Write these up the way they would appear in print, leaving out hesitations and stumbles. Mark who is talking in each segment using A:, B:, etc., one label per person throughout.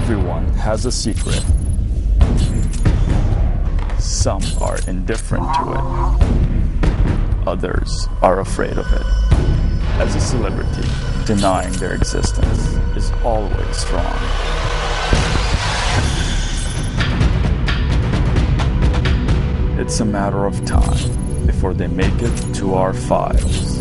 A: Everyone has a secret. Some are indifferent to it. Others are afraid of it. As a celebrity, denying their existence is always wrong. It's a matter of time before they make it to our files.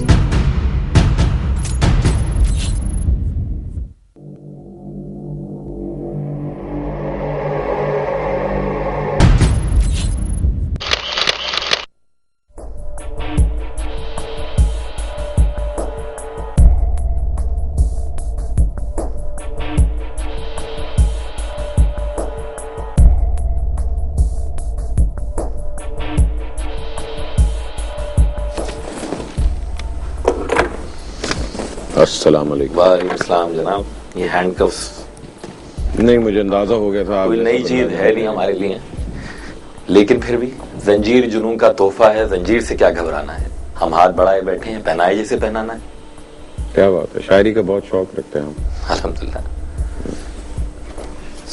B: अस्सलाम वालेकुम।
C: वालेकुम अस्सलाम जनाब। ये handcuffs
B: नहीं, मुझे अंदाजा हो गया था
C: कोई नई चीज है नहीं हमारे लिए, लेकिन फिर भी जंजीर जुनून का तोहफा है। जंजीर से क्या घबराना है, हम हाथ बढ़ाए बैठे हैं, पहनाए जैसे पहनाना है।
B: क्या बात है, शायरी का बहुत शौक रखते हैं हम।
C: अल्हम्दुलिल्लाह।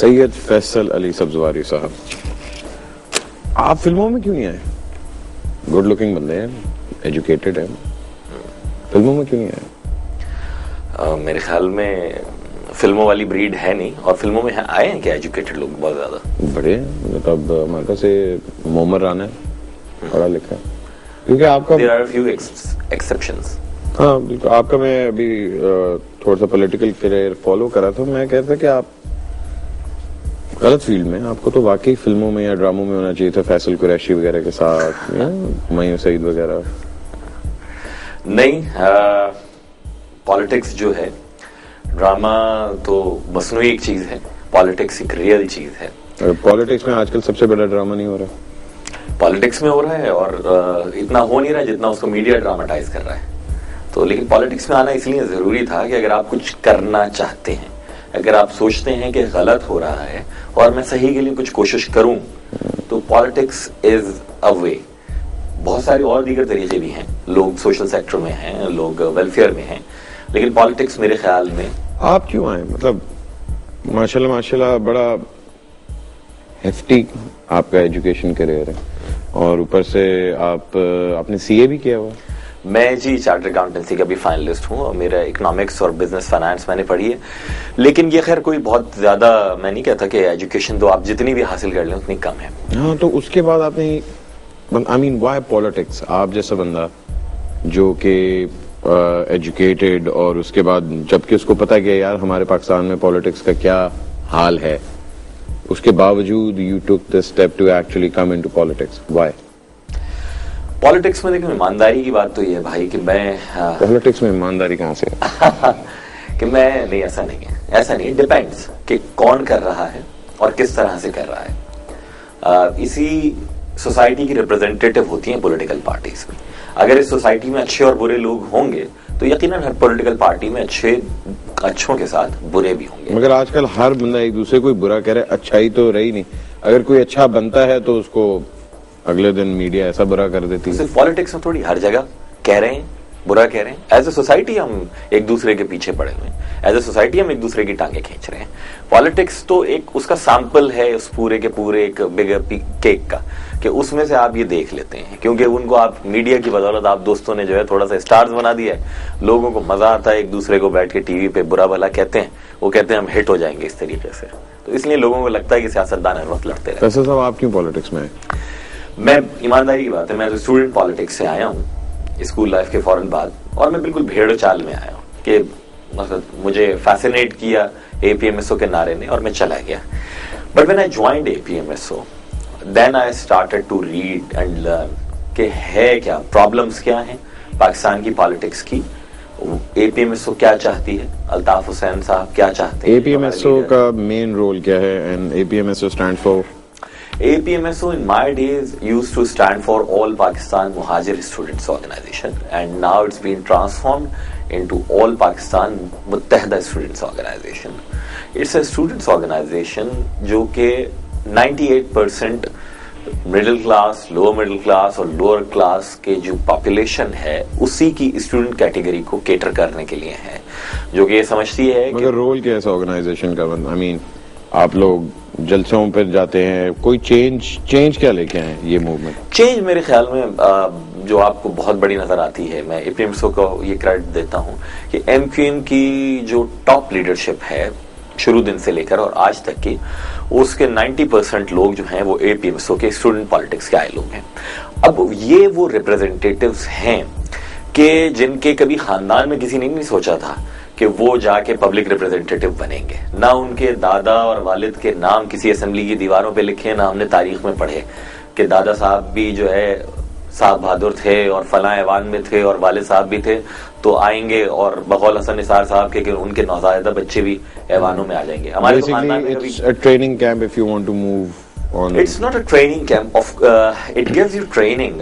B: सैयद फैसल अली सब्जवारी साहब, आप फिल्मों में क्यों नहीं आए? गुड लुकिंग बंदे हैं, एजुकेटेड हैं, फिल्मों में क्यों नहीं आए?
C: मेरे ख्याल में फिल्मों वाली ब्रीड है नहीं, और फिल्मों में आए हैं क्या एजुकेटेड लोग बहुत ज्यादा
B: बड़े, मतलब हमारे से मोमर राना है, पढ़ा लिखा है। क्योंकि आपका
C: देयर आर फ्यू एक्सेप्शंस।
B: हाँ बिल्कुल, आपका मैं अभी थोड़ा सा पॉलिटिकल करियर फॉलो करा था, मैं कहता कि आप गलत फील्ड में, आपको तो वाकई फिल्मों में या ड्रामों में होना चाहिए था, फैसल कुरैशी वगैरह के साथ, मयूर सईद वगैरह।
C: नहीं, पॉलिटिक्स जो है, ड्रामा तो मसनूई एक चीज है, पॉलिटिक्स एक रियल चीज है।
B: पॉलिटिक्स में आजकल सबसे बड़ा ड्रामा नहीं हो रहा?
C: पॉलिटिक्स में हो रहा है, और इतना हो नहीं रहा जितना उसको मीडिया ड्रामेटाइज कर रहा है। तो लेकिन पॉलिटिक्स में आना इसलिए जरूरी था कि अगर आप कुछ करना चाहते हैं, अगर आप सोचते हैं कि गलत हो रहा है और मैं सही के लिए कुछ कोशिश करूं, तो पॉलिटिक्स इज अ वे। बहुत सारे और दीगर तरीके भी हैं, लोग सोशल सेक्टर में हैं, लोग वेलफेयर में हैं, लेकिन पॉलिटिक्स मेरे ख्याल में।
B: आप क्यों आए? मतलब माशाल्लाह माशाल्लाह बड़ा हेफ्टी आपका एजुकेशन करियर है, और ऊपर से आपने सीए भी किया हुआ।
C: मैं जी चार्टर्ड अकाउंटेंसी का भी फाइनलिस्ट हूँ, और मेरा इकोनॉमिक्स और बिजनेस फाइनेंस मैंने पढ़ी है। लेकिन ये खैर कोई बहुत ज्यादा, मैं नहीं कहता कि एजुकेशन तो आप जितनी भी हासिल कर लें उतनी कम है।
B: हाँ, तो उसके बाद आपने, आई मीन व्हाई पॉलिटिक्स? आप जैसा बंदा जो कि एजुकेटेड, और उसके बाद जबकि उसको पता है कि यार हमारे पाकिस्तान में पॉलिटिक्स का क्या हाल है, उसके बावजूद you took the step to actually come into politics, why?
C: Politics में देखो, ईमानदारी की बात तो ये है भाई कि मैं
B: पॉलिटिक्स में ईमानदारी कहाँ से
C: कि मैं नहीं, ऐसा नहीं है, ऐसा नहीं, डिपेंड्स कि कौन कर रहा है और किस तरह से कर रहा है। इसी सोसाइटी की रिप्रेजेंटेटिव होती हैं पॉलिटिकल पार्टीज में। अगर इस सोसाइटी में अच्छे और बुरे लोग होंगे तो यकीनन हर पॉलिटिकल पार्टी में अच्छों के साथ बुरे भी होंगे।
B: मगर आजकल हर बंदा एक दूसरे को बुरा कह रहा है, अच्छाई तो रही नहीं। अगर कोई अच्छा बनता है तो उसको अगले दिन मीडिया ऐसा बुरा कर देती है।
C: सिर्फ पॉलिटिक्स में थोड़ी, हर जगह कह रहे हैं, बुरा कह रहे हैं। एज ए सोसाइटी हम एक दूसरे के पीछे पड़े हुए हैं, एज ए सोसाइटी हम एक दूसरे की टांगे खींच रहे हैं। पॉलिटिक्स तो एक उसका सैंपल है उस पूरे के पूरे एक बिगर केक का, कि उसमें से आप ये देख लेते हैं, क्योंकि उनको आप मीडिया की बदौलत आप दोस्तों ने जो है थोड़ा सा स्टार्स बना दिया है। लोगों को मजा आता है, एक दूसरे को बैठ के टीवी पे बुरा भला कहते हैं, वो कहते हैं हम हिट हो जाएंगे इस तरीके से। तो इसलिए लोगों को लगता है कि सियासतदान हर वक्त लड़ते रहते हैं।
B: साहब, आप क्यों पॉलिटिक्स में आए?
C: मैं, ईमानदारी की बात है, मैं तो स्टूडेंट पॉलिटिक्स से आया हूँ स्कूल लाइफ के फौरन बाद, और मैं बिल्कुल भेड़ चाल में आया हूँ कि मतलब मुझे फैसिनेट किया एपीएमएसओ के नारे ने और मैं चला गया। But when I joined APMSO, then I started to read and learn कि है क्या, प्रॉब्लम्स क्या हैं पाकिस्तान की पॉलिटिक्स की, एपीएमएसओ क्या चाहती है, अल्ताफ हुसैन साहब क्या चाहते हैं।
B: एपीएमएसओ का मेन रोल क्या है? And APMSO stand for?
C: APMSO in my days used to stand for All Pakistan Muhajir Students Organization, and now it's been transformed into All Pakistan Muttahida Students Organization. It's a students organization जो कि 98% middle class, lower middle class और lower class के जो population है उसी की student category को cater करने के लिए है, जो कि ये समझती है
B: मगर रोल क्या है इस ऑर्गेनाइजेशन का? आई मीन आप लोग जलसों पर जाते हैं, कोई चेंज क्या लेके आए ये मूवमेंट?
C: चेंज मेरे ख्याल में जो आपको बहुत बड़ी नजर आती है, मैं एपीएमसो को ये क्रेडिट देता हूं कि एमक्यूएम की जो टॉप लीडरशिप है शुरू दिन से लेकर और आज तक की, उसके 90% लोग जो हैं वो एपीएमसो के स्टूडेंट पॉलिटिक्स के आए लोग हैं। अब ये वो रिप्रेजेंटेटिव्स हैं कि जिनके कभी खानदान में किसी ने नहीं सोचा था कि वो जाके पब्लिक रिप्रेजेंटेटिव बनेंगे, ना उनके दादा और वालिद के नाम किसी असेंबली की दीवारों पे लिखे, ना हमने तारीख में पढ़े कि दादा साहब भी जो है साहब बहादुर थे और फलां ऐवान में थे और वालिद साहब भी थे, तो आएंगे और बकौल हसन निसार साहब के उनके नौज़ायदा बच्चे भी ऐवानों में आ जाएंगे। हमारे तो खानदान में
B: it's a training camp if you want to move on.
C: It's not a training camp of it gives you training.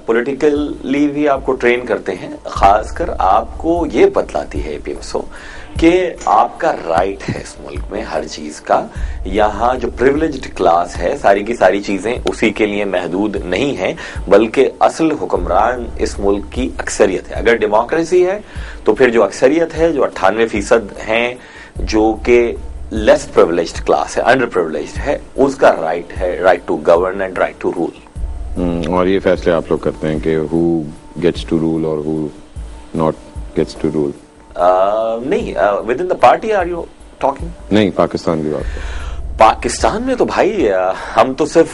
C: Politically भी आपको ट्रेन करते हैं, खासकर आपको ये बतलाती है एपीएमसो कि आपका राइट है इस मुल्क में हर चीज का। यहाँ जो प्रिविलेज्ड क्लास है सारी की सारी चीजें उसी के लिए महदूद नहीं है, बल्कि असल हुक्मरान इस मुल्क की अक्सरियत है। अगर डेमोक्रेसी है तो फिर जो अक्सरियत है, जो 98% हैं, जो कि लेस प्रिविलेज्ड क्लास है, अंडर प्रिविलेज्ड है, उसका राइट है, right to govern and right to rule.
B: और ये फैसले आप लोग करते हैं कि हु गेट्स टू रूल और who not gets to rule?
C: नहीं, within the party are you talking?
B: नहीं, पाकिस्तान की बात है।
C: पाकिस्तान में तो भाई हम तो सिर्फ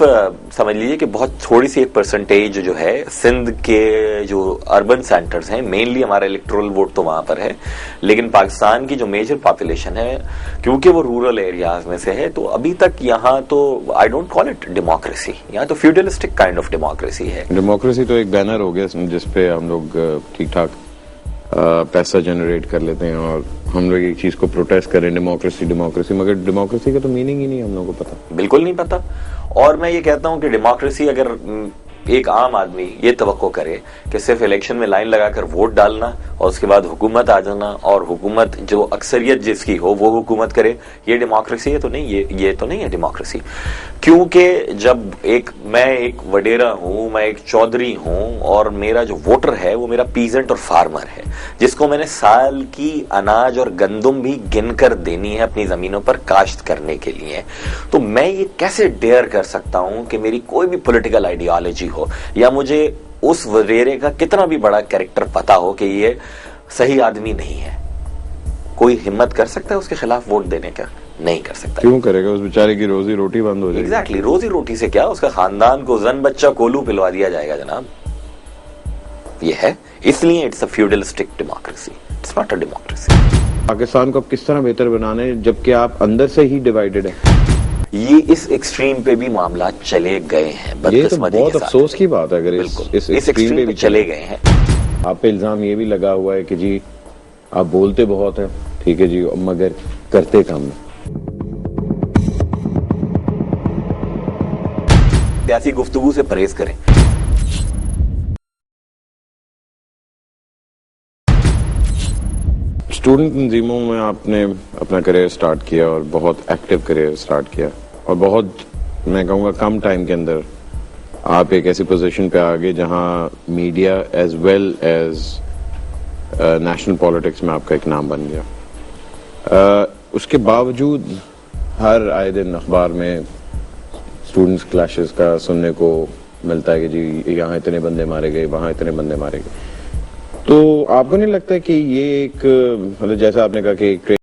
C: समझ लीजिए कि बहुत थोड़ी सी एक परसेंटेज जो है सिंध के जो अर्बन सेंटर्स हैं, मेनली हमारा इलेक्टोरल वोट तो वहां पर है, लेकिन पाकिस्तान की जो मेजर पॉपुलेशन है क्योंकि वो रूरल एरियाज में से है, तो अभी तक यहाँ तो I don't call it democracy, यहाँ तो फ्यूडलिस्टिक काइंड ऑफ डेमोक्रेसी है।
B: डेमोक्रेसी तो एक बैनर हो गया जिसपे हम लोग ठीक ठाक पैसा जनरेट कर लेते हैं और हम लोग एक चीज को प्रोटेस्ट करें, डेमोक्रेसी डेमोक्रेसी, मगर डेमोक्रेसी का तो मीनिंग ही नहीं हम लोगों को पता।
C: बिल्कुल नहीं पता। और मैं ये कहता हूं कि डेमोक्रेसी अगर एक आम आदमी ये तवक्को करे कि सिर्फ इलेक्शन में लाइन लगाकर वोट डालना और उसके बाद हुकूमत आ जाना और हुकूमत जो अक्सरियत जिसकी हो वो हुकूमत करे, ये डेमोक्रेसी है तो नहीं, ये तो नहीं है डेमोक्रेसी। क्योंकि जब मैं एक वडेरा हूं, मैं एक चौधरी हूं और मेरा जो वोटर है वो मेरा पीजेंट और फार्मर है, जिसको मैंने साल की अनाज और गंदुम भी गिनकर देनी है अपनी जमीनों पर काश्त करने के लिए, तो मैं ये कैसे डेयर कर सकता हूं कि मेरी कोई भी पॉलिटिकल आइडियोलॉजी हो या मुझे उस वडेरे का कितना भी बड़ा कैरेक्टर पता हो कि ये सही आदमी नहीं है, कोई हिम्मत कर सकता है उसके खिलाफ वोट देने का? नहीं कर सकता।
B: क्यों करेगा? उस बेचारे की रोजी रोटी बंद हो जाएगी।
C: एग्जैक्टली, रोजी रोटी से क्या, उसका खानदान को जन बच्चा कोलू पिलवा दिया जाएगा जनाब। ये है, इसलिए it's a feudalistic democracy, it's not a democracy.
B: Pakistan को अब किस तरह बेहतर बनाना है जबकि आप अंदर से ही डिवाइडेड है?
C: ये इस एक्सट्रीम पे भी मामला चले गए हैं,
B: ये तो बहुत अफसोस की बात है अगर इस एक्सट्रीम पे भी
C: चले गए हैं।
B: आप पे इल्जाम ये भी लगा हुआ है कि जी आप बोलते बहुत है, ठीक है जी, मगर करते कम है।
C: सियासी गुफ्तगू से परहेज करें।
B: स्टूडेंट तंजीमों में आपने अपना करियर स्टार्ट किया और बहुत एक्टिव करियर स्टार्ट किया और बहुत, मैं कहूँगा, कम टाइम के अंदर आप एक ऐसी पोजीशन पे आ गए जहाँ media as well as national politics में आपका एक नाम बन गया। उसके बावजूद हर आए दिन अखबार में स्टूडेंट्स क्लैशेस का सुनने को मिलता है कि जी यहाँ इतने बंदे मारे गए, वहाँ इतने बंदे मारे गए। तो आपको नहीं लगता कि ये एक, मतलब जैसा आपने कहा कि